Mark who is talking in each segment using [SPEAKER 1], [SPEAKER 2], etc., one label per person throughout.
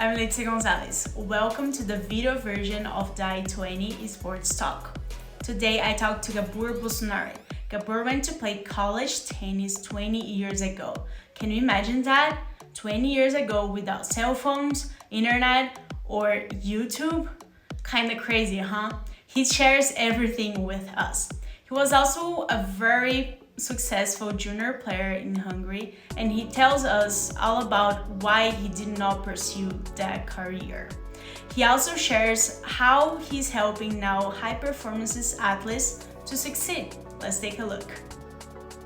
[SPEAKER 1] I'm Letícia Gonzalez. Welcome to the video version of the 20 Esports Talk. Today I talked to Gabor Boczonadi. Gabor went to play college tennis 20 years ago. Can you imagine that? 20 years ago without cell phones, internet, or YouTube? Kinda crazy, huh? He shares everything with us. He was also a very successful junior player in Hungary, and he tells us all about why he did not pursue that career. He also shares how he's helping now high performance athletes to succeed. Let's take a look.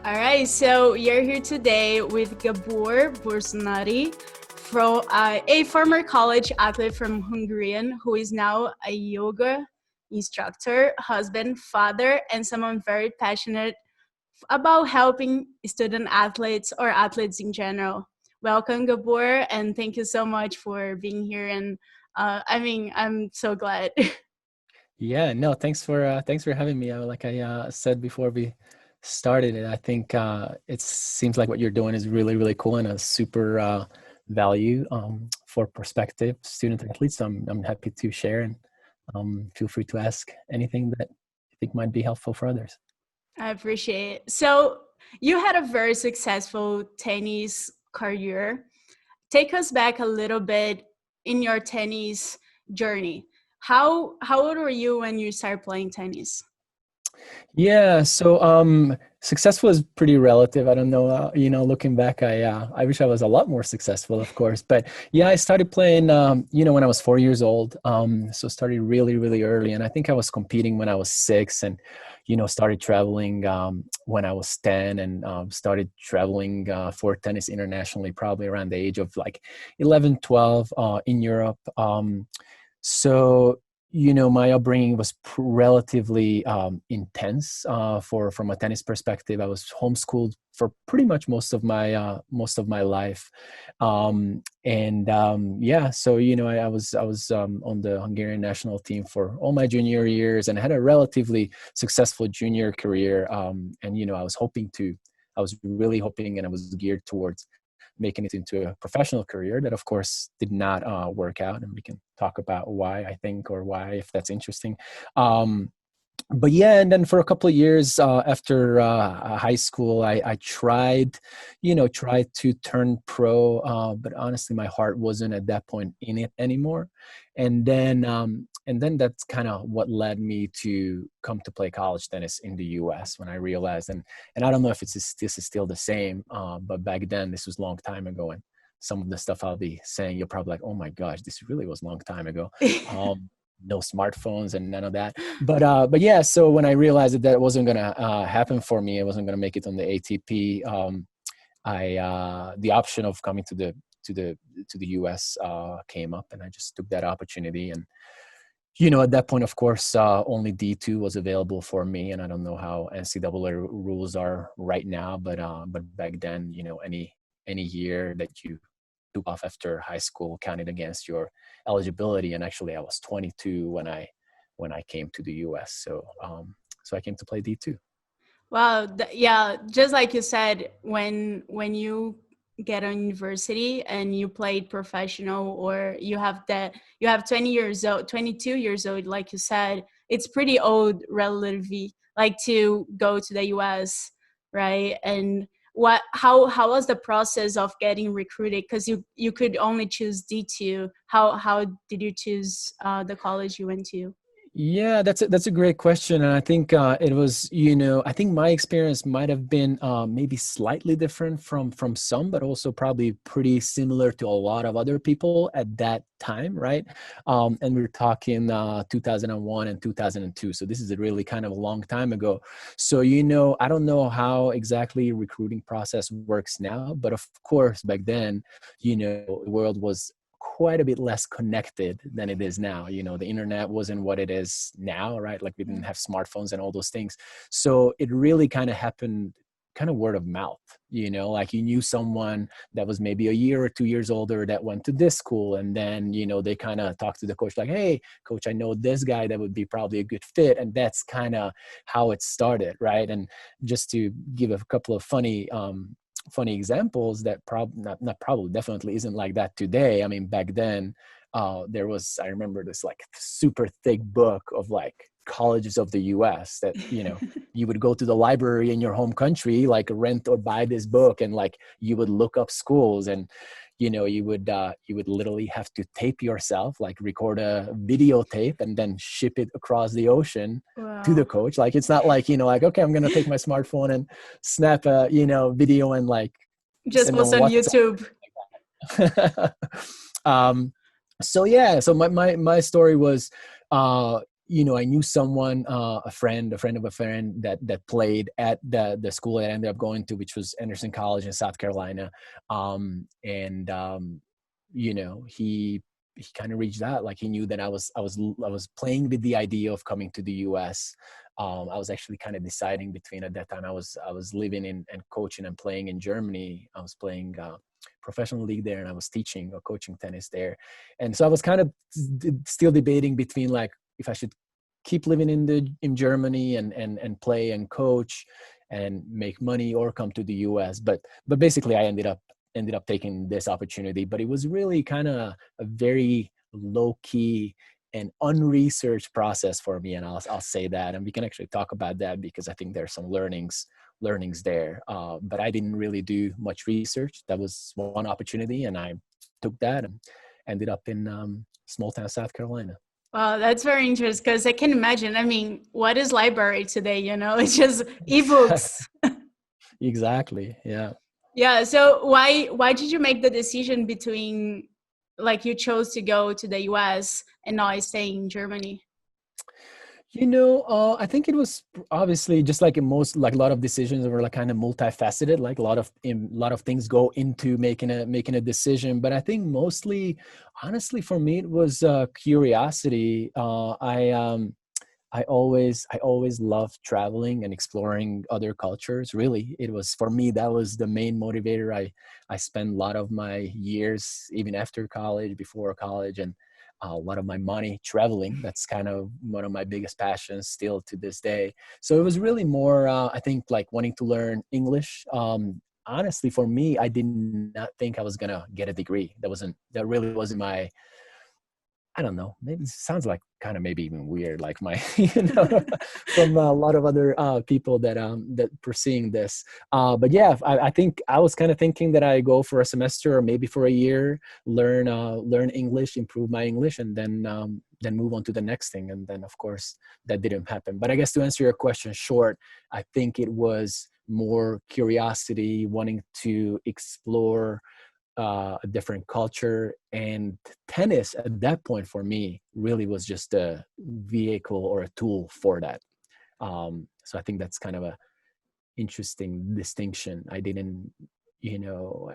[SPEAKER 1] All right, so you're here today with Gabor Boczonadi, from a former college athlete from Hungarian who is now a yoga instructor, husband, father, and someone very passionate about helping student athletes or athletes in general. Welcome, Gabor, and thank you so much for being here. And I'm so glad.
[SPEAKER 2] Yeah, no, thanks for having me. Like I said before we started it, I think it seems like what you're doing is really, really cool and a super value for prospective student athletes. So I'm happy to share, and feel free to ask anything that you think might be helpful for others.
[SPEAKER 1] I appreciate it. So you had a very successful tennis career. Take us back a little bit in your tennis journey. How old were you when you started playing tennis?
[SPEAKER 2] Yeah, so successful is pretty relative. I don't know, looking back, I wish I was a lot more successful, of course. But yeah, I started playing when I was 4 years old. So started really, really early, and I think I was competing when I was 6, and started traveling when I was 10, and started traveling for tennis internationally probably around the age of like 11, 12 in Europe. So my upbringing was relatively intense from a tennis perspective. I was homeschooled for pretty much most of my life, yeah. So I was on the Hungarian national team for all my junior years, and had a relatively successful junior career. And I was really hoping, and I was geared towards making it into a professional career. That of course did not work out, and we can talk about why, I think, or why, if that's interesting. But yeah, and then for a couple of years after high school, I tried to turn pro, but honestly my heart wasn't at that point in it anymore. And then that's kind of what led me to come to play college tennis in the US, when I realized, and I don't know if this is still the same, but back then, this was a long time ago, and some of the stuff I'll be saying, you're probably like, oh my gosh, this really was a long time ago. No smartphones and none of that. But yeah, so when I realized that wasn't gonna happen for me, I wasn't gonna make it on the ATP. The option of coming to the US came up, and I just took that opportunity. And at that point, of course, only D2 was available for me, and I don't know how NCAA rules are right now, but back then, any year that you took off after high school counted against your eligibility. And actually, I was 22 when I came to the US. So I came to play D2.
[SPEAKER 1] Wow, yeah, just like you said, when you get on university and you played professional, or you have 20 years old, 22 years old, like you said, it's pretty old relatively, like, to go to the US, right? And how was the process of getting recruited? Because you could only choose D2. How did you choose the college you went to?
[SPEAKER 2] Yeah, that's a great question, and I think it was, I think my experience might have been maybe slightly different from some, but also probably pretty similar to a lot of other people at that time, right? And we were talking 2001 and 2002, so this is a really kind of a long time ago. So I don't know how exactly recruiting process works now, but of course back then, the world was quite a bit less connected than it is now. The internet wasn't what it is now, right? Like, we didn't have smartphones and all those things. So it really kind of happened kind of word of mouth, like you knew someone that was maybe a year or 2 years older that went to this school, and then they kind of talked to the coach like, hey coach, I know this guy that would be probably a good fit. And that's kind of how it started, right? And just to give a couple of funny funny examples that not probably definitely isn't like that today. I mean, back then, there was, I remember this like super thick book of like colleges of the US that, you would go to the library in your home country, like rent or buy this book, and like you would look up schools, and you would literally have to tape yourself, like record a videotape and then ship it across the ocean to the
[SPEAKER 1] Wow.
[SPEAKER 2] coach. Like, it's not like, like, okay, I'm going to take my smartphone and snap a, video and like
[SPEAKER 1] Just
[SPEAKER 2] send on
[SPEAKER 1] was on
[SPEAKER 2] WhatsApp.
[SPEAKER 1] YouTube.
[SPEAKER 2] um, so yeah, so my story was, I knew someone, a friend of a friend that played at the school that I ended up going to, which was Anderson College in South Carolina. And he kind of reached out, like he knew that I was playing with the idea of coming to the US. I was actually kind of deciding between, at that time I was living in and coaching and playing in Germany. I was playing professional league there, and I was teaching or coaching tennis there. And so I was kind of still debating between like if I should keep living in Germany and play and coach and make money, or come to the US. But basically I ended up taking this opportunity. But it was really kind of a very low key and unresearched process for me, and I'll say that, and we can actually talk about that because I think there's some learnings there. But I didn't really do much research. That was one opportunity, and I took that and ended up in small town South Carolina.
[SPEAKER 1] Wow, that's very interesting because I can imagine. I mean, what is library today? It's just ebooks.
[SPEAKER 2] Exactly. Yeah.
[SPEAKER 1] Yeah. So why did you make the decision between, like, you chose to go to the US and now staying in Germany?
[SPEAKER 2] I think it was obviously just like in most, like a lot of decisions were like kind of multifaceted. Like a lot of things go into making a decision. But I think mostly, honestly, for me, it was curiosity. I always loved traveling and exploring other cultures. Really, it was, for me, that was the main motivator. I spent a lot of my years, even after college, before college, and a lot of my money traveling. That's kind of one of my biggest passions still to this day. So it was really more, I think, like wanting to learn English. Honestly, for me, I did not think I was gonna get a degree. That really wasn't my, I don't know, maybe it sounds like kind of maybe even weird, like my, from a lot of other people that pursuing this. But yeah, I think I was kind of thinking that I go for a semester or maybe for a year, learn English, improve my English, and then move on to the next thing. And then of course that didn't happen. But I guess to answer your question short, I think it was more curiosity, wanting to explore a different culture, and tennis at that point for me really was just a vehicle or a tool for that. So I think that's kind of a interesting distinction. I didn't,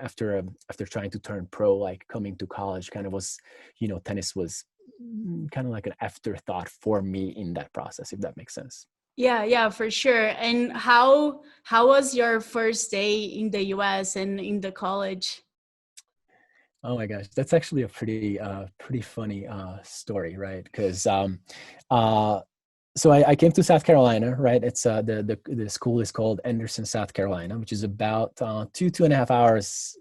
[SPEAKER 2] after trying to turn pro, like coming to college kind of was, tennis was kind of like an afterthought for me in that process, if that makes sense.
[SPEAKER 1] Yeah, for sure. And how was your first day in the US and in the college?
[SPEAKER 2] Oh my gosh, that's actually a pretty funny story, right? Because uh, so I came to South Carolina, right? It's the school is called Anderson, South Carolina, which is about 2.5 hours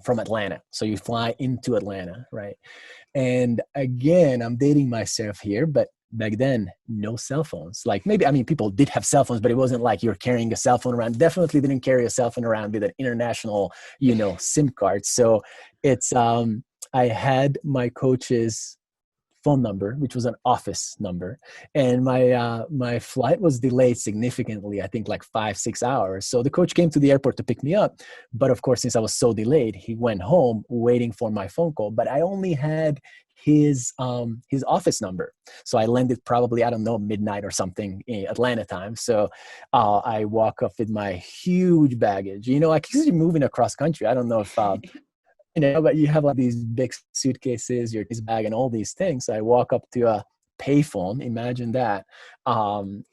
[SPEAKER 2] from Atlanta. So you fly into Atlanta, right? And again, I'm dating myself here, but back then, no cell phones. Like, maybe, I mean, people did have cell phones, but it wasn't like you're carrying a cell phone around. Definitely didn't carry a cell phone around with an international, SIM card. So it's, I had my coach's phone number, which was an office number, and my flight was delayed significantly. I think like 5-6 hours. So the coach came to the airport to pick me up, but of course, since I was so delayed, he went home waiting for my phone call. But I only had his office number, so I landed probably, I don't know, midnight or something in Atlanta time. So I walk up with my huge baggage. Like, usually moving across country, I don't know if but you have like these big suitcases, your bag, and all these things. So I walk up to a payphone, imagine that, and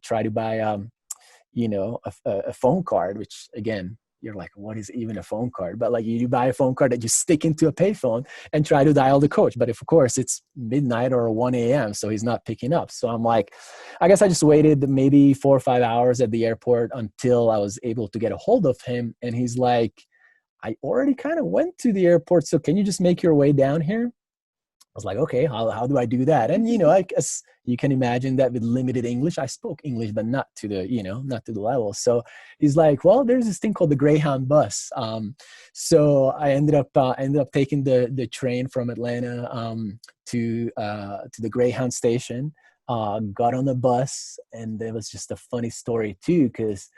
[SPEAKER 2] try to buy, a phone card, which again, you're like, what is even a phone card? But like you buy a phone card that you stick into a payphone and try to dial the coach. But if, of course, it's midnight or 1 a.m., so he's not picking up. So I'm like, I guess I just waited maybe 4 or 5 hours at the airport until I was able to get a hold of him. And he's like, I already kind of went to the airport, so can you just make your way down here? I was like, okay, how do I do that? And, I guess you can imagine that with limited English, I spoke English, but not to the, not to the level. So he's like, well, there's this thing called the Greyhound bus. So I ended up taking the train from Atlanta to the Greyhound station, got on the bus, and it was just a funny story too, because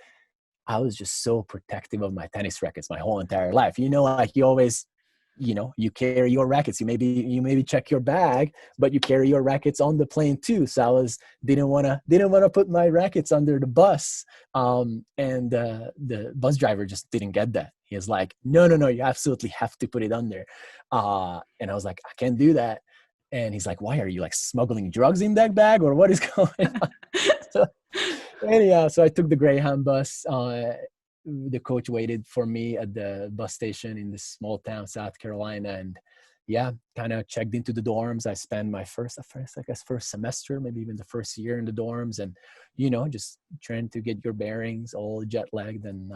[SPEAKER 2] I was just so protective of my tennis rackets my whole entire life. Like you always, you carry your rackets. You maybe check your bag, but you carry your rackets on the plane too. So I didn't want to put my rackets under the bus. And the bus driver just didn't get that. He was like, no, you absolutely have to put it under. And I was like, I can't do that. And he's like, why are you like smuggling drugs in that bag, or what is going on? So anyhow, so I took the Greyhound bus. The coach waited for me at the bus station in this small town, South Carolina, and yeah, kind of checked into the dorms. I spent my first semester, maybe even the first year in the dorms, and just trying to get your bearings, all jet lagged, and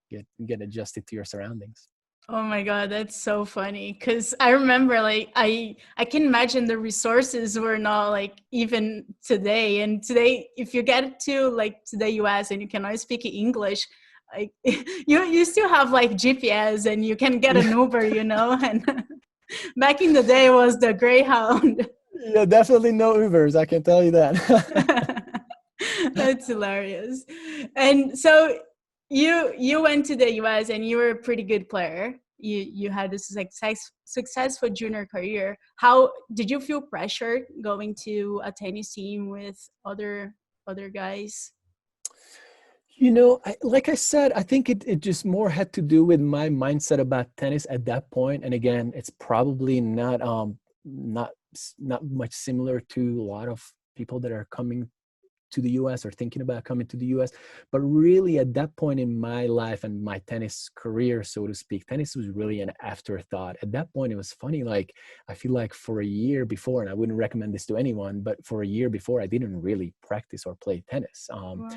[SPEAKER 2] get adjusted to your surroundings.
[SPEAKER 1] Oh my God, that's so funny. Cause I remember like I can imagine the resources were not like even today. And today, if you get to the US and you cannot speak English, like you still have like GPS and you can get an Uber, and back in the day was the Greyhound.
[SPEAKER 2] Yeah, definitely no Ubers, I can tell you that.
[SPEAKER 1] That's hilarious. And so you went to the US and you were a pretty good player. You had a successful junior career. How did you feel pressure going to a tennis team with other guys?
[SPEAKER 2] Like I said, I think it just more had to do with my mindset about tennis at that point. And again, it's probably not much similar to a lot of people that are coming to the US or thinking about coming to the US. But really at that point in my life and my tennis career, so to speak, tennis was really an afterthought. At that point, it was funny. Like, I feel like for a year before, and I wouldn't recommend this to anyone, but for a year before, I didn't really practice or play tennis.
[SPEAKER 1] Wow.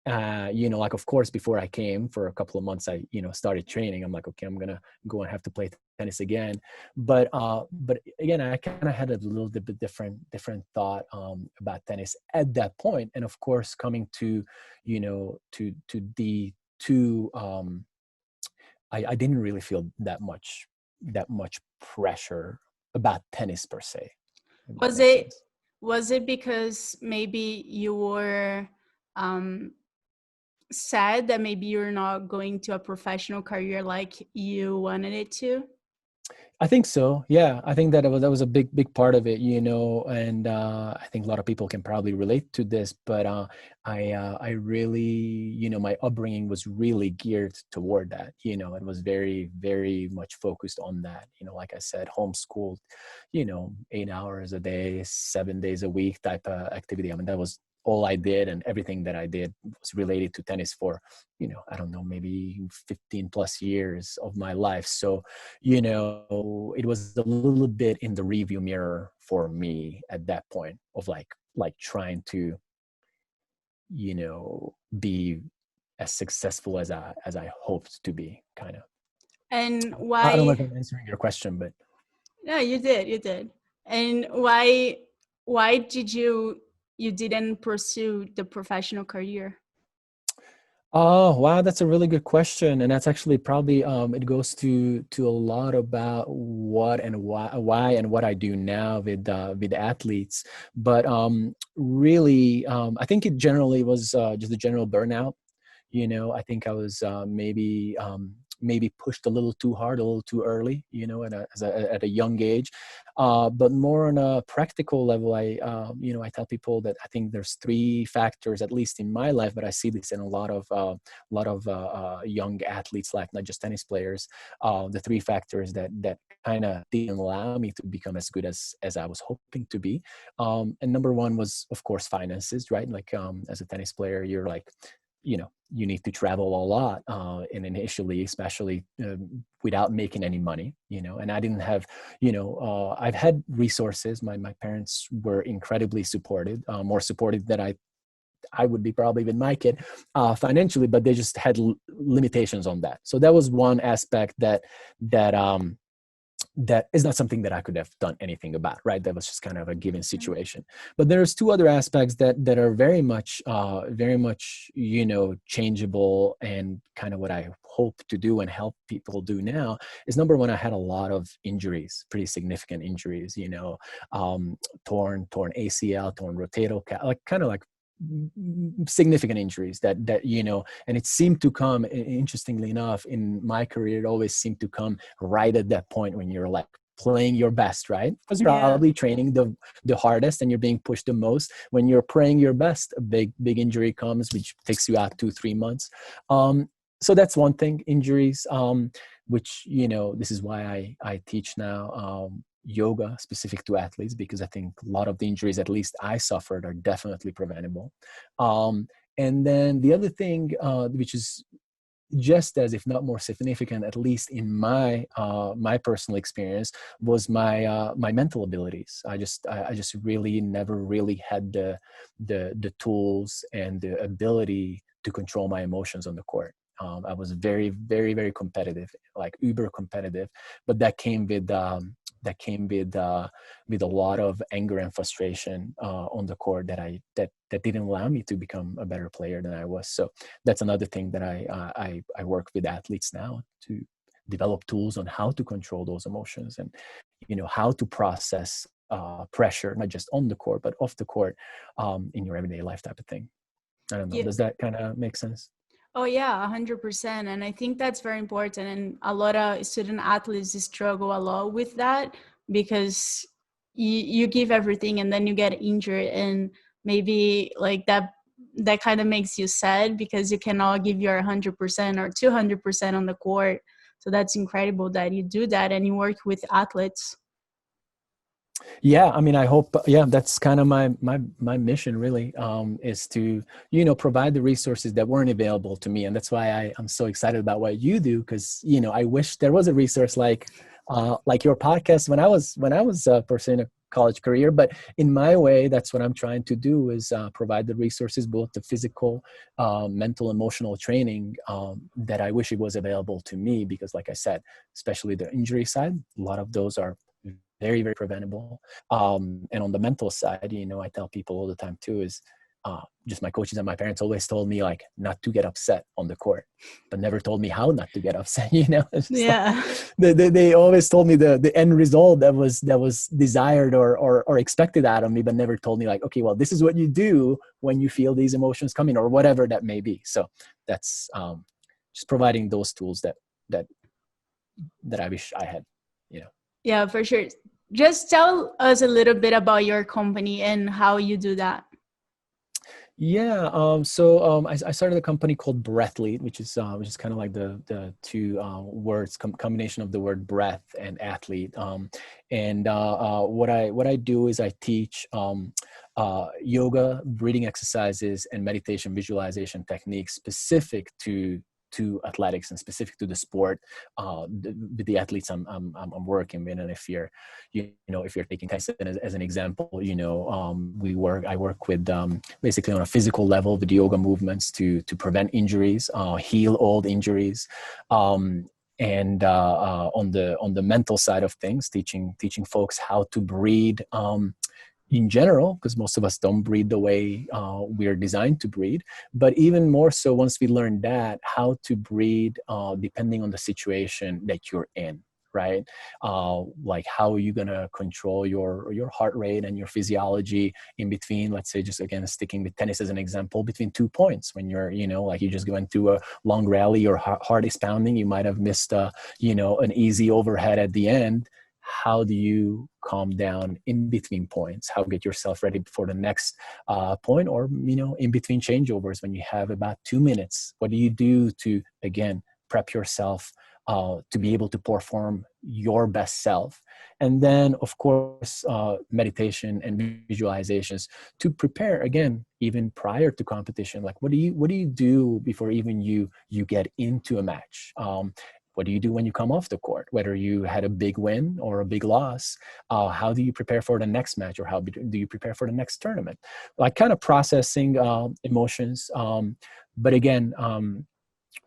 [SPEAKER 2] Like, of course, before I came for a couple of months, I, started training. I'm like, okay, I'm going to go and have to play tennis again. But again, I kind of had a little bit different thought, about tennis at that point. And of course, coming to, to D2, I didn't really feel that much pressure about tennis per se. If that
[SPEAKER 1] Was
[SPEAKER 2] makes
[SPEAKER 1] it
[SPEAKER 2] sense.
[SPEAKER 1] was it because maybe you were sad that maybe you're not going to a professional career like you wanted it to?
[SPEAKER 2] I think so. Yeah, I think that was a big part of it, and I think a lot of people can probably relate to this. But I really, my upbringing was really geared toward that. It was very very much focused on that. Like I said, homeschooled, 8 hours a day, 7 days a week type of activity. I mean, that was all I did, and everything that I did was related to tennis for, I don't know, maybe 15 plus years of my life. So it was a little bit in the review mirror for me at that point of like trying to, be as successful as I hoped to be, kind of.
[SPEAKER 1] And
[SPEAKER 2] I don't know if
[SPEAKER 1] why?
[SPEAKER 2] I'm answering your question, but
[SPEAKER 1] No, you did. And why did you didn't pursue the professional career?
[SPEAKER 2] oh wow, that's a really good question, and that's actually probably it goes to a lot about what and why and what I do now with athletes. But really, I think it generally was just a general burnout. I think I was maybe pushed a little too hard, a little too early, at a young age. But more on a practical level, I tell people that I think there's three factors, at least in my life, but I see this in a lot of young athletes' life, not just tennis players. The three factors that kind of didn't allow me to become as good as I was hoping to be. And number one was, of course, finances, right? Like, as a tennis player, you're like, you need to travel a lot, and initially, especially without making any money, and I didn't have, I've had resources. My parents were incredibly supportive, more supportive than I would be probably with my kid financially, but they just had limitations on that. So that was one aspect that is not something that I could have done anything about, right? That was just kind of a given situation. But there's two other aspects that are very much, changeable, and kind of what I hope to do and help people do now is, number one, I had a lot of injuries, pretty significant injuries, torn ACL, torn rotator cuff, like kind of like significant injuries that and it seemed to come, interestingly enough, in my career, it always seemed to come right at that point when you're like playing your best, right? Because you're probably training the hardest and you're being pushed the most. When you're playing your best, a big injury comes, which takes you out 2-3 months. So that's one thing, injuries, which this is why I teach now yoga specific to athletes, because I think a lot of the injuries, at least I suffered, are definitely preventable. And then the other thing, which is just as, if not more significant, at least in my personal experience, was my mental abilities. I just really never really had the tools and the ability to control my emotions on the court. I was very, very, very competitive, like uber competitive, but that came with a lot of anger and frustration on the court that didn't allow me to become a better player than I was. So that's another thing that I work with athletes now, to develop tools on how to control those emotions, and how to process pressure, not just on the court but off the court, in your everyday life, type of thing. I don't know. Does that kind of make sense?
[SPEAKER 1] Oh yeah, 100%. And I think that's very important. And a lot of student athletes struggle a lot with that, because you give everything and then you get injured, and maybe like that kind of makes you sad, because you cannot give your 100% or 200% on the court. So that's incredible that you do that and you work with athletes.
[SPEAKER 2] Yeah, I mean, I hope, that's kind of my mission, really, is to, provide the resources that weren't available to me. And that's why I'm so excited about what you do, because, I wish there was a resource like your podcast when I was pursuing a college career. But in my way, that's what I'm trying to do, is provide the resources, both the physical, mental, emotional training, that I wish it was available to me, because like I said, especially the injury side, a lot of those are very, very preventable. And on the mental side, I tell people all the time too, is just my coaches and my parents always told me, like, not to get upset on the court, but never told me how not to get upset. It's just they always told me the end result that was desired or expected out of me, but never told me, like, okay, well, this is what you do when you feel these emotions coming, or whatever that may be. So that's just providing those tools that I wish I had.
[SPEAKER 1] Yeah, for sure. Just tell us a little bit about your company and how you do that.
[SPEAKER 2] Yeah. So I started a company called Breathlete, which is kind of like the two words, combination of the word breath and athlete. And what I do is I teach yoga, breathing exercises, and meditation visualization techniques specific to athletics and specific to the sport, with the athletes I'm working with. And if you're taking Tyson as an example, I work with basically on a physical level with yoga movements to prevent injuries, heal old injuries, and on the mental side of things, teaching folks how to breathe, in general, because most of us don't breathe the way we're designed to breathe. But even more so, once we learn that, how to breathe depending on the situation that you're in, right? Like, how are you going to control your heart rate and your physiology in between, let's say, just again, sticking with tennis as an example, between 2 points, when you're, like you just went through a long rally, your heart is pounding, you might have missed an easy overhead at the end. How do you calm down in between points? How get yourself ready for the next point, or, in between changeovers when you have about 2 minutes? What do you do to, again, prep yourself to be able to perform your best self? And then, of course, meditation and visualizations to prepare, again, even prior to competition. Like, what do you do before even you get into a match? What do you do when you come off the court, whether you had a big win or a big loss? How do you prepare for the next match, or how do you prepare for the next tournament? Like, kind of processing emotions. But again,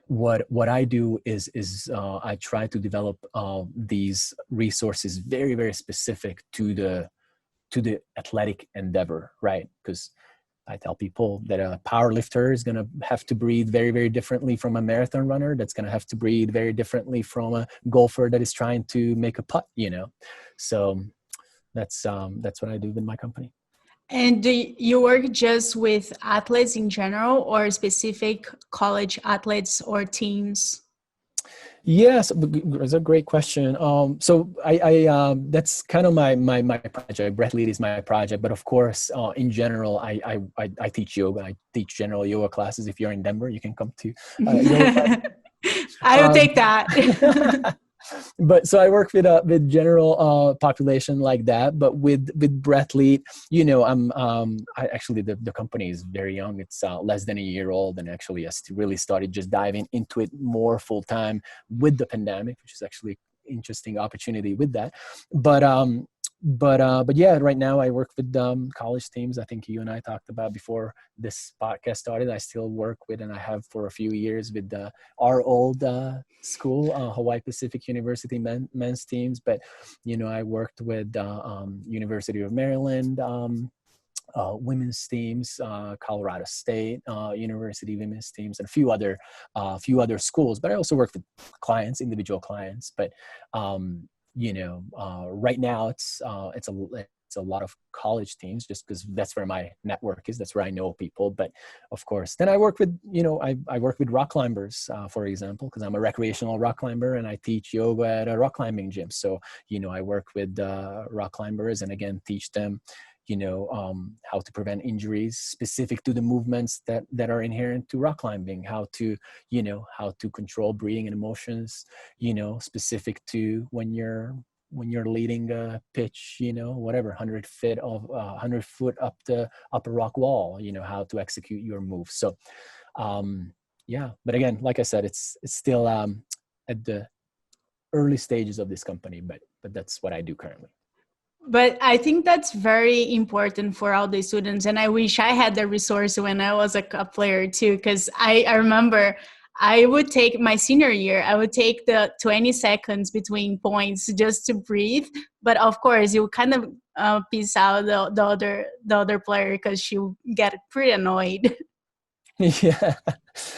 [SPEAKER 2] what I do is I try to develop these resources very, very specific to the athletic endeavor, right? Because I tell people that a power lifter is going to have to breathe very, very differently from a marathon runner. That's going to have to breathe very differently from a golfer that is trying to make a putt, So that's what I do with my company.
[SPEAKER 1] And do you work just with athletes in general, or specific college athletes or teams?
[SPEAKER 2] Yes, it's a great question. So I that's kind of my project. Breathlete is my project, but of course, in general, I teach yoga. I teach general yoga classes. If you're in Denver, you can come to yoga class.
[SPEAKER 1] I will take that.
[SPEAKER 2] But so I work with general population like that, but with Breathlete, I actually, the company is very young. It's less than a year old, and actually I really started just diving into it more full time with the pandemic, which is actually interesting opportunity with that. But yeah, right now I work with college teams. I think you and I talked about before this podcast started. I still work with, and I have for a few years, with our old school, Hawaii Pacific University men's teams. But I worked with University of Maryland women's teams, Colorado State University women's teams, and a few other schools. But I also work with clients, individual clients. But right now it's a lot of college teams, just because that's where my network is. That's where I know people. But of course, then I work with, I work with rock climbers, for example, because I'm a recreational rock climber and I teach yoga at a rock climbing gym. So, I work with rock climbers, and again, teach them, how to prevent injuries specific to the movements that are inherent to rock climbing, how to control breathing and emotions, specific to when you're leading a pitch, whatever, 100 foot up the upper rock wall, how to execute your move. So, yeah, but again, like I said, it's still at the early stages of this company, but that's what I do currently.
[SPEAKER 1] But I think that's very important for all the students. And I wish I had the resource when I was a cup player too, because I remember I would take my senior year, I would take the 20 seconds between points just to breathe. But of course, you kind of piece out the other player, because she'll get pretty annoyed.
[SPEAKER 2] Yeah,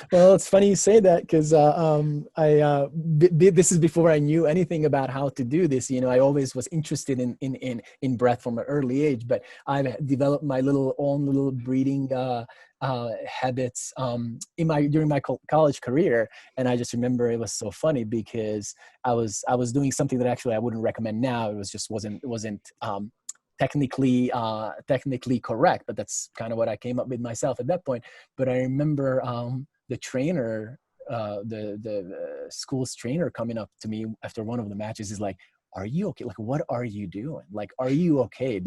[SPEAKER 2] well, it's funny you say that, because this is before I knew anything about how to do this. I always was interested in breath from an early age, but I've developed my own little breathing habits during my college career. And I just remember it was so funny, because I was doing something that actually I wouldn't recommend now. It was just wasn't technically correct, but that's kind of what I came up with myself at that point. But I remember the trainer, the school's trainer, coming up to me after one of the matches is like, "Are you okay? Like, what are you doing? Like, are you okay?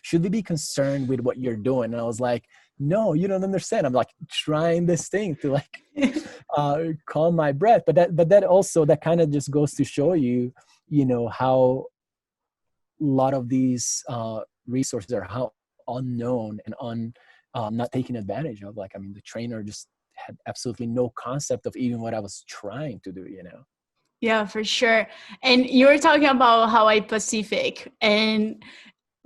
[SPEAKER 2] Should we be concerned with what you're doing?" And I was like, "No, you don't understand. I'm like trying this thing to like calm my breath." But that kind of just goes to show you, how a lot of these resources are how unknown and not taken advantage of. Like, I mean, the trainer just had absolutely no concept of even what I was trying to do.
[SPEAKER 1] Yeah, for sure. And you were talking about Hawaii Pacific, and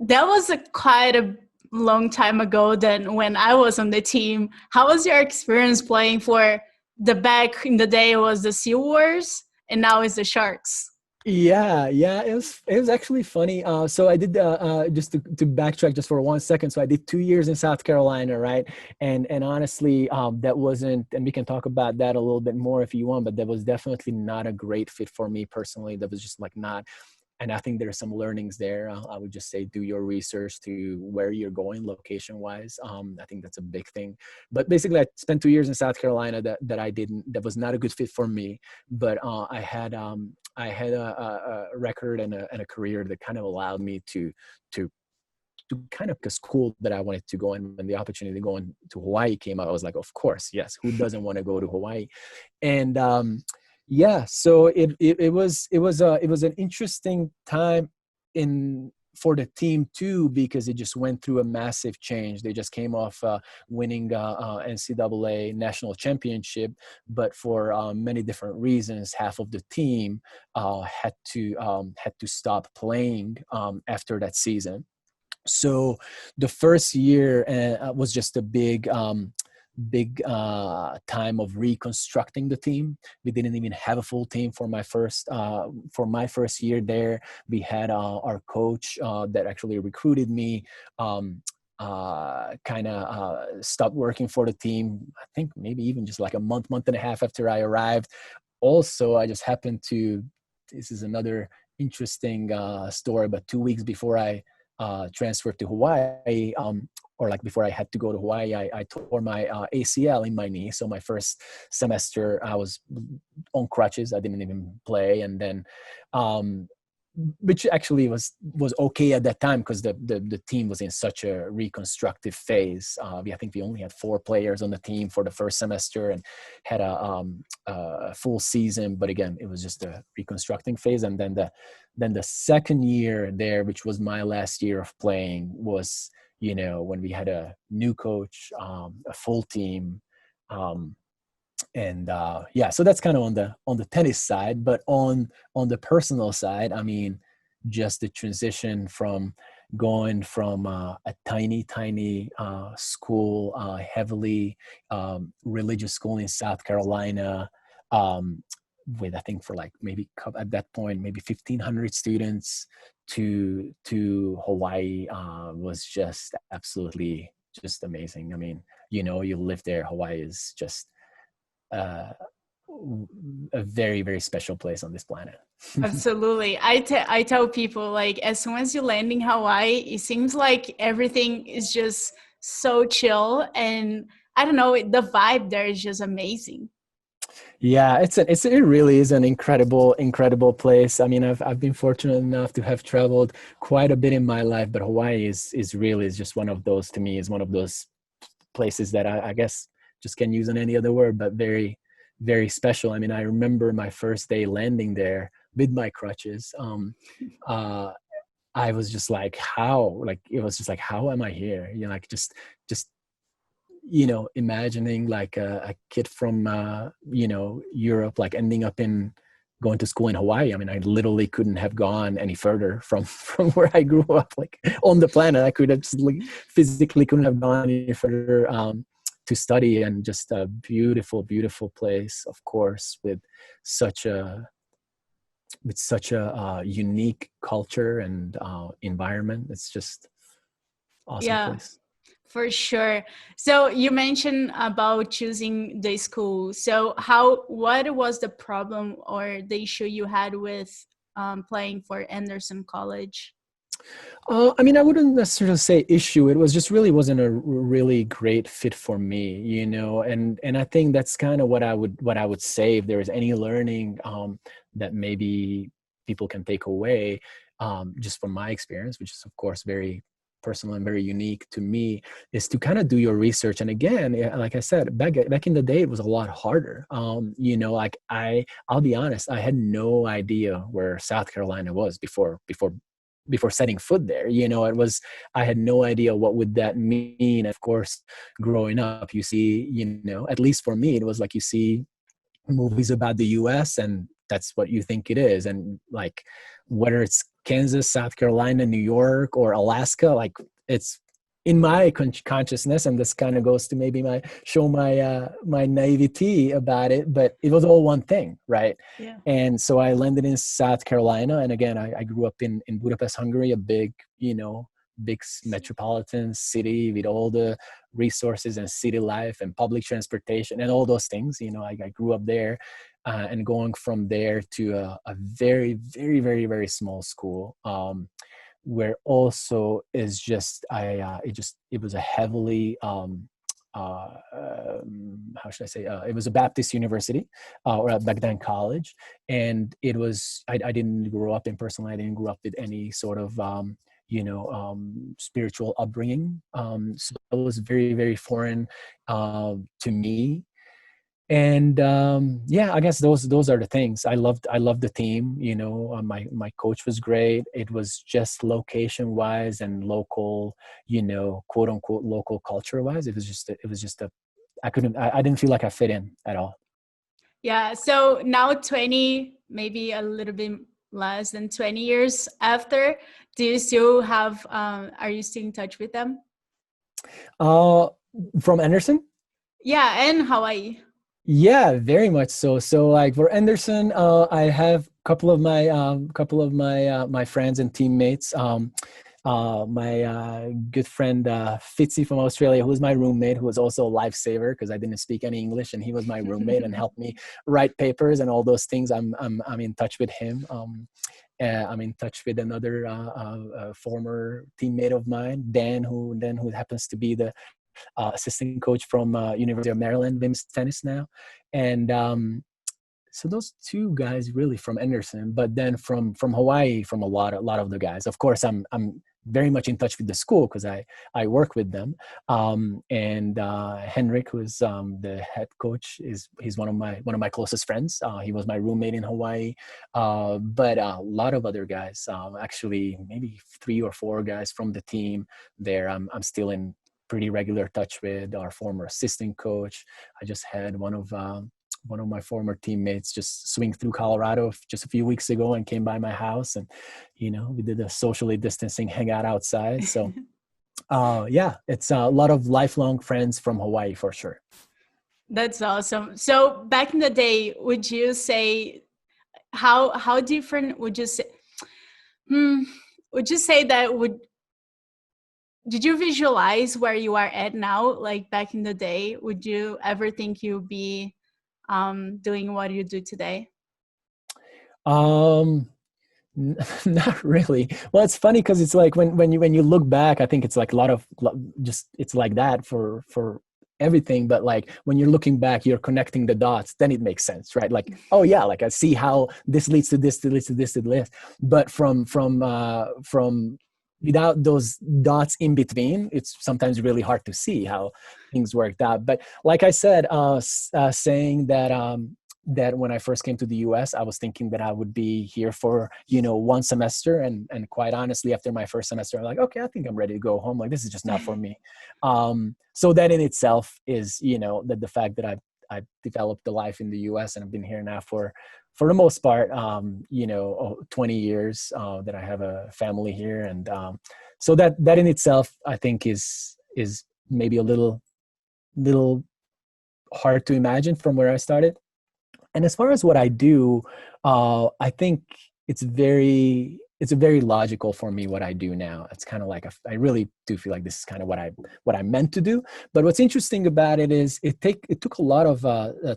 [SPEAKER 1] that was quite a long time ago than when I was on the team. How was your experience playing for back in the day? It was the Sea Wars, and now it's the Sharks.
[SPEAKER 2] Yeah, it was actually funny. So I did just to backtrack just for 1 second. So I did 2 years in South Carolina, right? And honestly, that wasn't, and we can talk about that a little bit more if you want, but that was definitely not a great fit for me personally. That was just like not. And I think there are some learnings there. I would just say do your research to where you're going location-wise. I think that's a big thing. But basically, I spent 2 years in South Carolina that was not a good fit for me. But I had I had a record and a career that kind of allowed me to kind of a school that I wanted to go in. When the opportunity to go to Hawaii came up, I was like, of course, yes. Who doesn't want to go to Hawaii? And yeah, so it was an interesting time in for the team too, because it just went through a massive change. They just came off winning NCAA national championship, but for many different reasons, half of the team had to stop playing after that season. So the first year was just a big time of reconstructing the team. We didn't even have a full team for my first year there. We had our coach that actually recruited me kind of stopped working for the team. I think maybe even just like a month and a half after I arrived. Also, I just happened to, this is another interesting story, but 2 weeks before I transferred to Hawaii, or like before I had to go to Hawaii, I tore my ACL in my knee. So my first semester I was on crutches. I didn't even play. And then, which actually was okay at that time, because the team was in such a reconstructive phase. I think we only had 4 players on the team for the first semester and had a full season. But again, it was just a reconstructing phase. And then the second year there, which was my last year of playing, was, you know, when we had a new coach, a full team, and yeah, so that's kind of on the tennis side. But on the personal side, I mean, just the transition from going from a tiny school, heavily religious school in South Carolina, with, I think, for like maybe at that point maybe 1,500 students, to Hawaii, was just absolutely just amazing. I mean, you know, you live there. Hawaii is just uh, a very, very special place on this planet.
[SPEAKER 1] Absolutely. I tell people, like, as soon as you land in Hawaii, it seems like everything is just so chill, and I don't know, the vibe there is just amazing.
[SPEAKER 2] Yeah, it really is an incredible place. I mean, I've been fortunate enough to have traveled quite a bit in my life, but Hawaii is really is just one of those, to me, is one of those places that I guess just can't use on any other word, but very, very special. I mean, I remember my first day landing there with my crutches. Uh, I was just like, it was just like, how am I here? You know, like just you know, imagining like a kid from you know, Europe, like ending up in going to school in Hawaii. I mean, I literally couldn't have gone any further from where I grew up, like on the planet. I could have just, like, physically couldn't have gone any further to study. And just a beautiful place, of course, such a with such a unique culture and environment. It's just awesome
[SPEAKER 1] Yeah,
[SPEAKER 2] place.
[SPEAKER 1] for sure. So you mentioned about choosing the school. So what was the problem or the issue you had with playing for Anderson College?
[SPEAKER 2] I mean, I wouldn't necessarily say issue. It was just really wasn't a really great fit for me, you know. And I think that's kind of what I would say, if there is any learning that maybe people can take away, just from my experience, which is of course very personal and very unique to me, is to kind of do your research. And again, like I said, back in the day, it was a lot harder. You know, like I'll be honest, I had no idea where South Carolina was before setting foot there. You know, I had no idea what would that mean. Of course, growing up, you see, you know, at least for me, it was like, you see movies about the US and that's what you think it is. And like, whether it's Kansas, South Carolina, New York, or Alaska, like, it's in my consciousness, and this kind of goes to maybe my naivety about it, but it was all one thing, right?
[SPEAKER 1] Yeah.
[SPEAKER 2] And so I landed in South Carolina, and again, I grew up in Budapest, Hungary, a big, you know, metropolitan city with all the resources and city life and public transportation and all those things. You know, I grew up there, and going from there to a very, very, very, very small school, where also is just it was a heavily how should I say? It was a Baptist university, or back then college, and it was. I didn't grow up in personally. I didn't grow up with any sort of spiritual upbringing. So it was very, very foreign to me. And yeah, I guess those are the things. I loved the team. My coach was great. It was just location wise and local, quote unquote local culture wise. It was just a I didn't feel like I fit in at all.
[SPEAKER 1] Yeah. So now 20, maybe a little bit less than 20 years after, do you still have, are you still in touch with them?
[SPEAKER 2] Uh, from Anderson.
[SPEAKER 1] Yeah. And Hawaii.
[SPEAKER 2] Yeah, very much so. So like for Anderson, I have a couple of my friends and teammates. My good friend Fitzy from Australia, who was my roommate, who was also a lifesaver because I didn't speak any English, and he was my roommate and helped me write papers and all those things. I'm in touch with him. I'm in touch with another former teammate of mine, Dan, who happens to be the assistant coach from University of Maryland women's tennis now, and so those two guys really from Anderson, but then from Hawaii, from a lot of the guys. Of course, I'm very much in touch with the school because I work with them. And Henrik, who's the head coach, he's one of my closest friends. He was my roommate in Hawaii, but a lot of other guys, actually maybe 3 or 4 guys from the team there. I'm still in pretty regular touch with. Our former assistant coach. I just had one of my former teammates just swing through Colorado just a few weeks ago and came by my house, and we did a socially distancing hangout outside. So yeah, it's a lot of lifelong friends from Hawaii for sure.
[SPEAKER 1] That's awesome. So back in the day, would you say how different would you say? Would you say that did you visualize where you are at now? Like back in the day, would you ever think you'd be doing what you do today?
[SPEAKER 2] Um, Not really. Well, it's funny because it's like when you look back, I think it's like a lot of just it's like that for everything. But like when you're looking back, you're connecting the dots. Then it makes sense, right? Like, oh yeah, like I see how this leads to this, leads to this, to this. But from without those dots in between, it's sometimes really hard to see how things worked out. But like I said, saying that when I first came to the US, I was thinking that I would be here for, one semester. And quite honestly, after my first semester, I'm like, okay, I think I'm ready to go home. Like, this is just not for me. So that in itself is, the fact that I've developed a life in the US and I've been here now for the most part, 20 years that I have a family here. And so that in itself, I think is maybe a little hard to imagine from where I started. And as far as what I do, I think it's very logical for me what I do now. It's kind of like I really do feel like this is kind of what I meant to do. But what's interesting about it is it took a lot of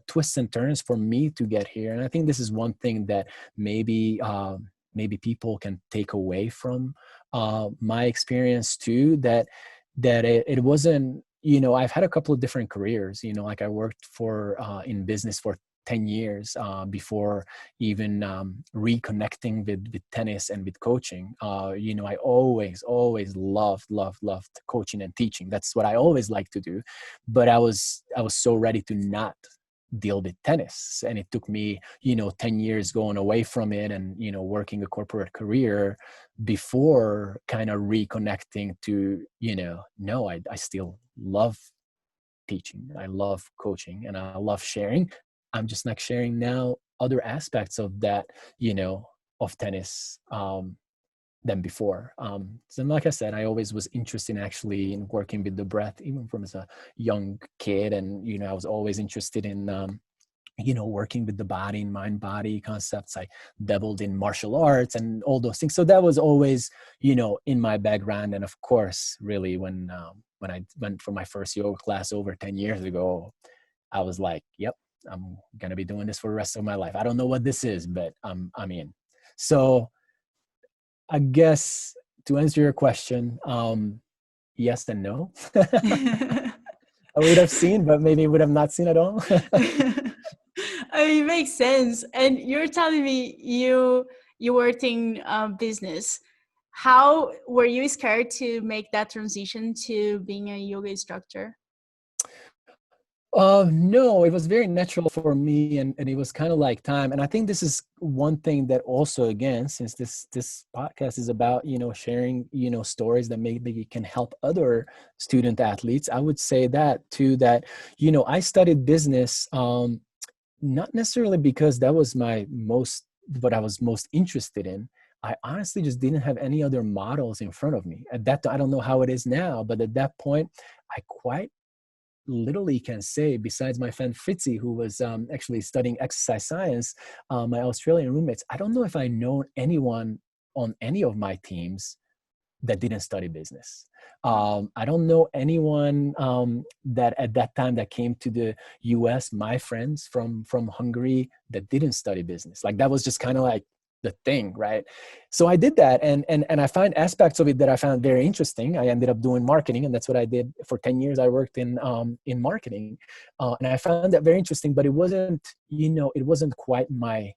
[SPEAKER 2] twists and turns for me to get here. And I think this is one thing that maybe people can take away from my experience too. That it wasn't. I've had a couple of different careers. Like I worked in business for 10 years before even reconnecting with tennis and with coaching. I always loved coaching and teaching. That's what I always liked to do. But I was so ready to not deal with tennis. And it took me, 10 years going away from it and, working a corporate career before kind of reconnecting to, no, I still love teaching. I love coaching and I love sharing. I'm just not sharing now other aspects of that, of tennis than before. So like I said, I always was interested actually in working with the breath, even from as a young kid. And, I was always interested in, working with the body and mind body concepts. I dabbled in martial arts and all those things. So that was always, in my background. And of course, really when I went for my first yoga class over 10 years ago, I was like, yep, I'm going to be doing this for the rest of my life. I don't know what this is, but I'm in. So I guess to answer your question, yes and no. I would have seen, but maybe would have not seen at all.
[SPEAKER 1] It makes sense. And you're telling me you worked in business. How were you scared to make that transition to being a yoga instructor?
[SPEAKER 2] No, it was very natural for me, and it was kind of like time. And I think this is one thing that also, again, since this podcast is about, sharing, stories that maybe can help other student athletes, I would say that too, that, I studied business, not necessarily because that was what I was most interested in. I honestly just didn't have any other models in front of me. At that, I don't know how it is now, but at that point, I quite literally can say, besides my friend Fritzi, who was actually studying exercise science, my Australian roommates, I don't know if I know anyone on any of my teams that didn't study business. I don't know anyone that at that time that came to the US, my friends from Hungary, that didn't study business. Like that was just kind of like the thing, right? So I did that, and I find aspects of it that I found very interesting. I ended up doing marketing, and that's what I did for 10 years. I worked in marketing, and I found that very interesting. But it wasn't, it wasn't quite my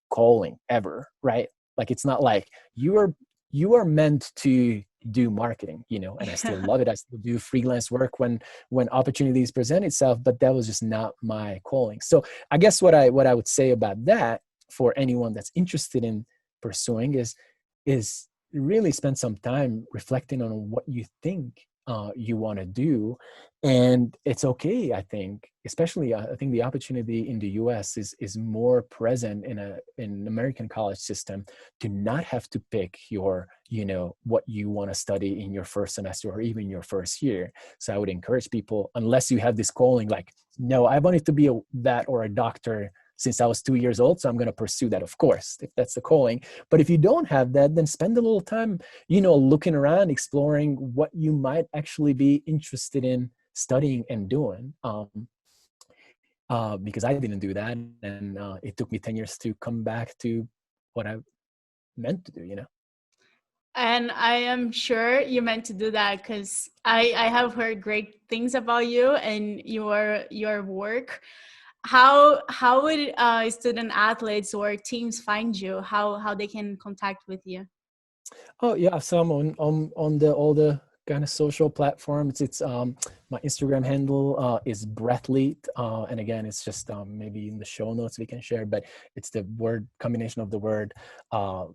[SPEAKER 2] calling ever, right? Like it's not like you are meant to do marketing, and I still love it. I still do freelance work when opportunities present itself, but that was just not my calling. So I guess what I would say about that, for anyone that's interested in pursuing, is really spend some time reflecting on what you think you want to do. And it's okay, I think, especially I think the opportunity in the US is more present in an American college system, to not have to pick your, what you want to study in your first semester or even your first year. So I would encourage people, unless you have this calling, like, no, I wanted to be that or a doctor since I was 2 years old, so I'm going to pursue that, of course, if that's the calling. But if you don't have that, then spend a little time, looking around, exploring what you might actually be interested in studying and doing. Because I didn't do that, and it took me 10 years to come back to what I meant to do.
[SPEAKER 1] And I am sure you meant to do that, because I have heard great things about you and your work. How would student athletes or teams find you? How they can contact with you?
[SPEAKER 2] Oh yeah, so I'm on the all the kind of social platforms. It's my Instagram handle is Breathlete, and again, it's just maybe in the show notes we can share, but it's the word combination of the word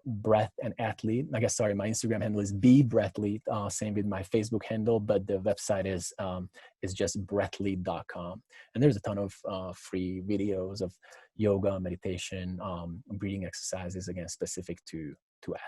[SPEAKER 2] breath and athlete. I guess, sorry, my Instagram handle is Breathlete. Same with my Facebook handle, but the website is just breathlete.com, and there's a ton of free videos of yoga, meditation, breathing exercises, again specific to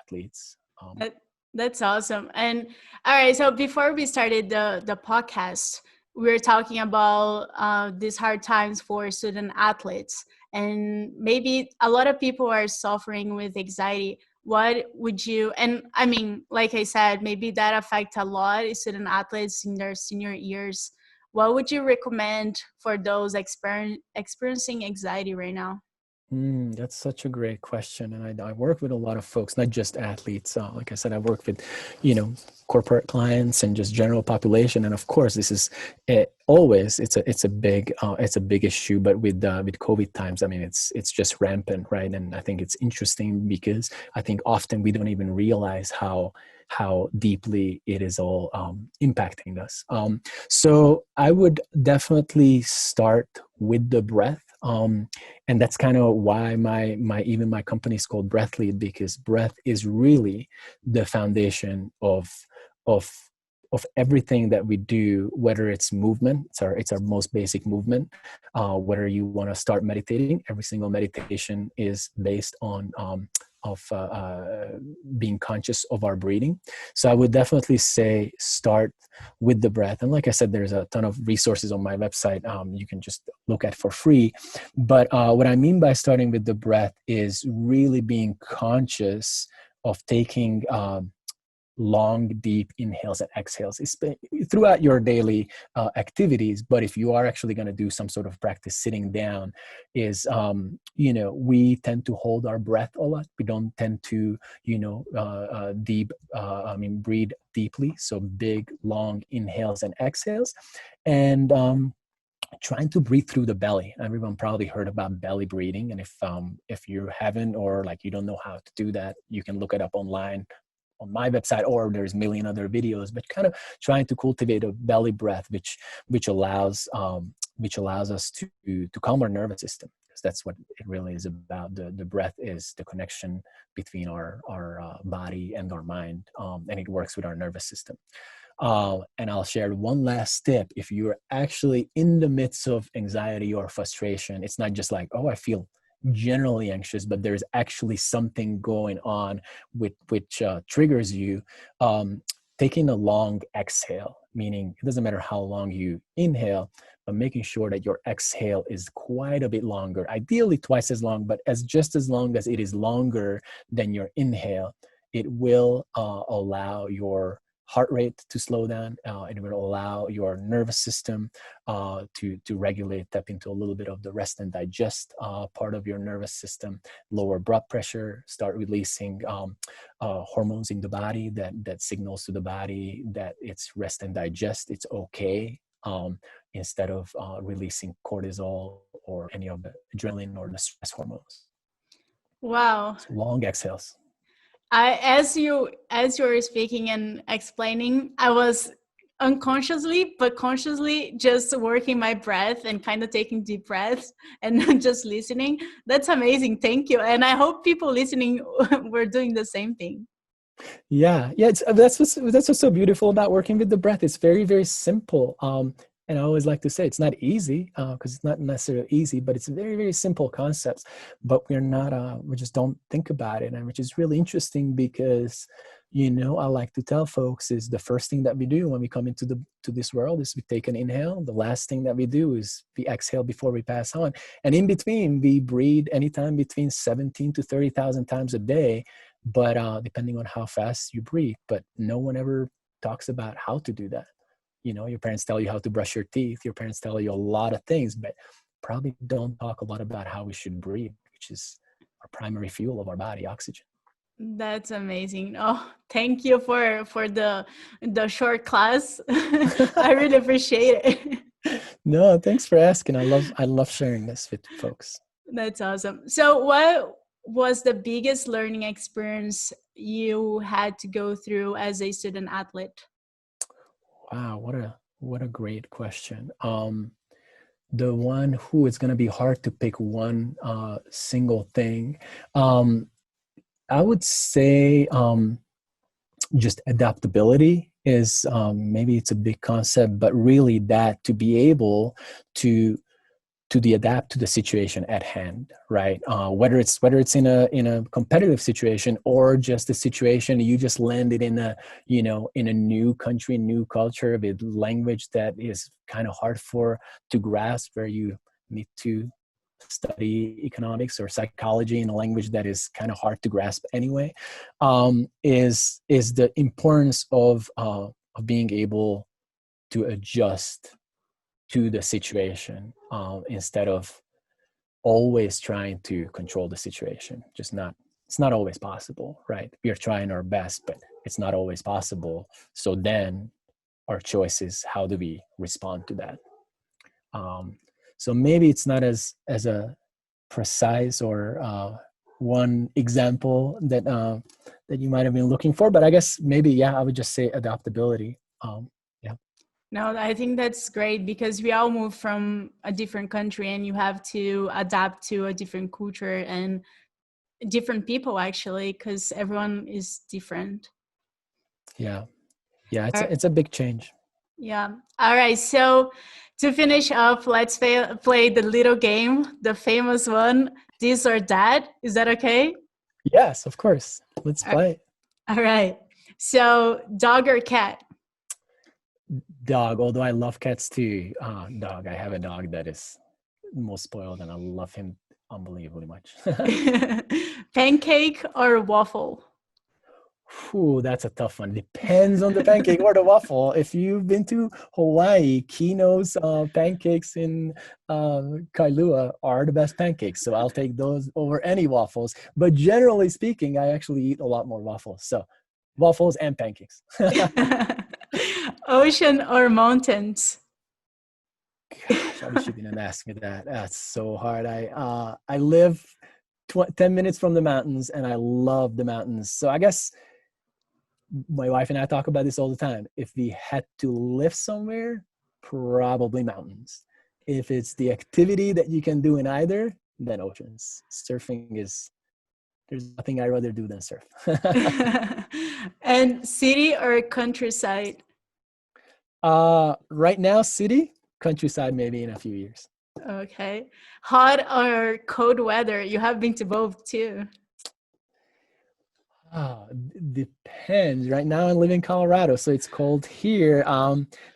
[SPEAKER 2] athletes.
[SPEAKER 1] That, that's awesome. And all right, so before we started the podcast, we were talking about these hard times for student athletes, and maybe a lot of people are suffering with anxiety. What would you, and I mean, like I said, maybe that affect a lot of student athletes in their senior years. What would you recommend for those experiencing anxiety right now?
[SPEAKER 2] That's such a great question. And I work with a lot of folks, not just athletes. Like I said, I work with, corporate clients and just general population. And of course, this is always, it's a big issue, but with COVID times, I mean, it's just rampant, right? And I think it's interesting because I think often we don't even realize how deeply it is all impacting us. So I would definitely start with the breath. And that's kind of why my company is called Breathlete, because breath is really the foundation of everything that we do, whether it's movement, it's our most basic movement. Whether you want to start meditating, every single meditation is based on being conscious of our breathing. So I would definitely say start with the breath. And like I said, there's a ton of resources on my website you can just look at for free. But what I mean by starting with the breath is really being conscious of taking long, deep inhales and exhales throughout your daily activities. But if you are actually going to do some sort of practice sitting down, is we tend to hold our breath a lot. We don't tend to breathe deeply. So big, long inhales and exhales, and trying to breathe through the belly. Everyone probably heard about belly breathing, and if you haven't, or like you don't know how to do that, you can look it up online on my website, or there's a million other videos. But kind of trying to cultivate a belly breath, which allows us to calm our nervous system, because that's what it really is about. The breath is the connection between our body and our mind, and it works with our nervous system. And I'll share one last tip. If you're actually in the midst of anxiety or frustration, it's not just like, oh, I feel generally anxious, but there's actually something going on which triggers you. Taking a long exhale, meaning it doesn't matter how long you inhale, but making sure that your exhale is quite a bit longer, ideally twice as long, but just as long as it is longer than your inhale, it will allow your heart rate to slow down. It will allow your nervous system to regulate, tap into a little bit of the rest and digest part of your nervous system, lower blood pressure, start releasing hormones in the body that signals to the body that it's rest and digest, it's okay, instead of releasing cortisol or any of the adrenaline or the stress hormones.
[SPEAKER 1] Wow.
[SPEAKER 2] So long exhales.
[SPEAKER 1] As you were speaking and explaining, I was unconsciously but consciously just working my breath and kind of taking deep breaths and just listening. That's amazing. Thank you. And I hope people listening were doing the same thing.
[SPEAKER 2] Yeah. That's what's so beautiful about working with the breath. It's very, very simple. And I always like to say it's not easy, because it's not necessarily easy, but it's very, very simple concepts. But we just don't think about it, and which is really interesting because, I like to tell folks is the first thing that we do when we come into this world is we take an inhale. The last thing that we do is we exhale before we pass on. And in between, we breathe anytime between 17 to 30,000 times a day, but depending on how fast you breathe. But no one ever talks about how to do that. Your parents tell you how to brush your teeth. Your parents tell you a lot of things, but probably don't talk a lot about how we should breathe, which is our primary fuel of our body, oxygen.
[SPEAKER 1] That's amazing. Oh, thank you for the short class. I really appreciate it.
[SPEAKER 2] No, thanks for asking. I love sharing this with folks.
[SPEAKER 1] That's awesome. So what was the biggest learning experience you had to go through as a student athlete?
[SPEAKER 2] Wow, what a great question. The one who it's going to be hard to pick one single thing. I would say just adaptability is maybe it's a big concept, but really that to be able to adapt to the situation at hand, right? Whether it's in a competitive situation or just a situation you just landed in a new country, new culture with language that is kind of hard to grasp, where you need to study economics or psychology in a language that is kind of hard to grasp anyway, is the importance of being able to adjust to the situation, instead of always trying to control the situation. It's not always possible, right? We are trying our best, but it's not always possible. So then our choice is, how do we respond to that? So maybe it's not as a precise or one example that you might have been looking for, but I guess maybe, I would just say adaptability.
[SPEAKER 1] No, I think that's great because we all move from a different country and you have to adapt to a different culture and different people, actually, because everyone is different.
[SPEAKER 2] Yeah, it's a big change.
[SPEAKER 1] Yeah. All right. So to finish up, let's play the little game, the famous one, this or that. Is that okay?
[SPEAKER 2] Yes, of course. Let's play.
[SPEAKER 1] All right. So dog or cat?
[SPEAKER 2] Dog, although I love cats too. Dog. I have a dog that is most spoiled, and I love him unbelievably much.
[SPEAKER 1] Pancake or waffle?
[SPEAKER 2] Whew, that's a tough one. Depends on the pancake or the waffle. If you've been to Hawaii, Kino's pancakes in Kailua are the best pancakes. So I'll take those over any waffles. But generally speaking, I actually eat a lot more waffles. So waffles and pancakes.
[SPEAKER 1] Ocean or mountains?
[SPEAKER 2] Gosh, I wish you didn't ask me that. That's so hard. I live 10 minutes from the mountains and I love the mountains. So I guess my wife and I talk about this all the time. If we had to live somewhere, probably mountains. If it's the activity that you can do in either, then oceans. Surfing is, there's nothing I'd rather do than surf.
[SPEAKER 1] And city or countryside?
[SPEAKER 2] Right now, city, countryside, maybe in a few years.
[SPEAKER 1] Okay. Hot or cold weather? You have been to both too.
[SPEAKER 2] Depends. Right now I live in Colorado, so it's cold here.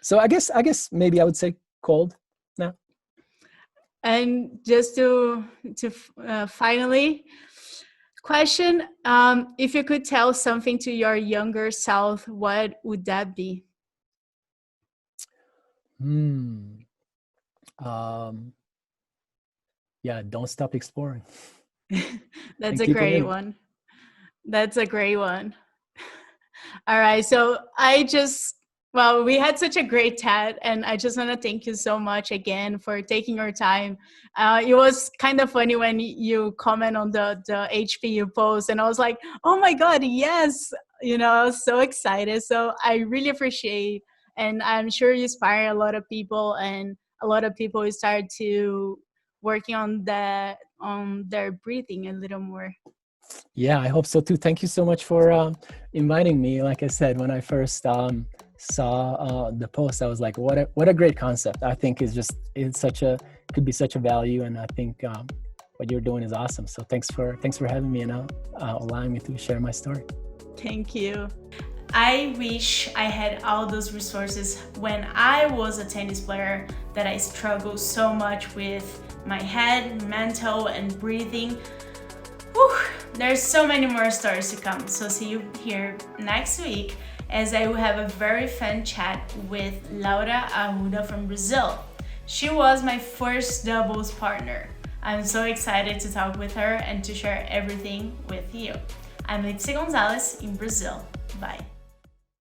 [SPEAKER 2] So I guess maybe I would say cold now.
[SPEAKER 1] And just to finally question, if you could tell something to your younger self, what would that be?
[SPEAKER 2] Yeah, don't stop exploring.
[SPEAKER 1] That's
[SPEAKER 2] And
[SPEAKER 1] a
[SPEAKER 2] keep
[SPEAKER 1] great
[SPEAKER 2] winning.
[SPEAKER 1] one. That's a great one. All right. So well, we had such a great chat, and I just want to thank you so much again for taking your time. It was kind of funny when you comment on the HPU post, and I was like, oh my God, yes. I was so excited. So I really appreciate, and I'm sure you inspire a lot of people, and a lot of people will start to working on their breathing a little more.
[SPEAKER 2] Yeah, I hope so too. Thank you so much for inviting me. Like I said, when I first saw the post, I was like, what a great concept. I think could be such a value, and I think what you're doing is awesome. So thanks for having me and allowing me to share my story.
[SPEAKER 1] Thank you. I wish I had all those resources when I was a tennis player, that I struggled so much with my head, mental, and breathing. Whew, there's so many more stories to come. So see you here next week as I will have a very fun chat with Laura Arruda from Brazil. She was my first doubles partner. I'm so excited to talk with her and to share everything with you. I'm Letícia Gonzalez in Brazil. Bye.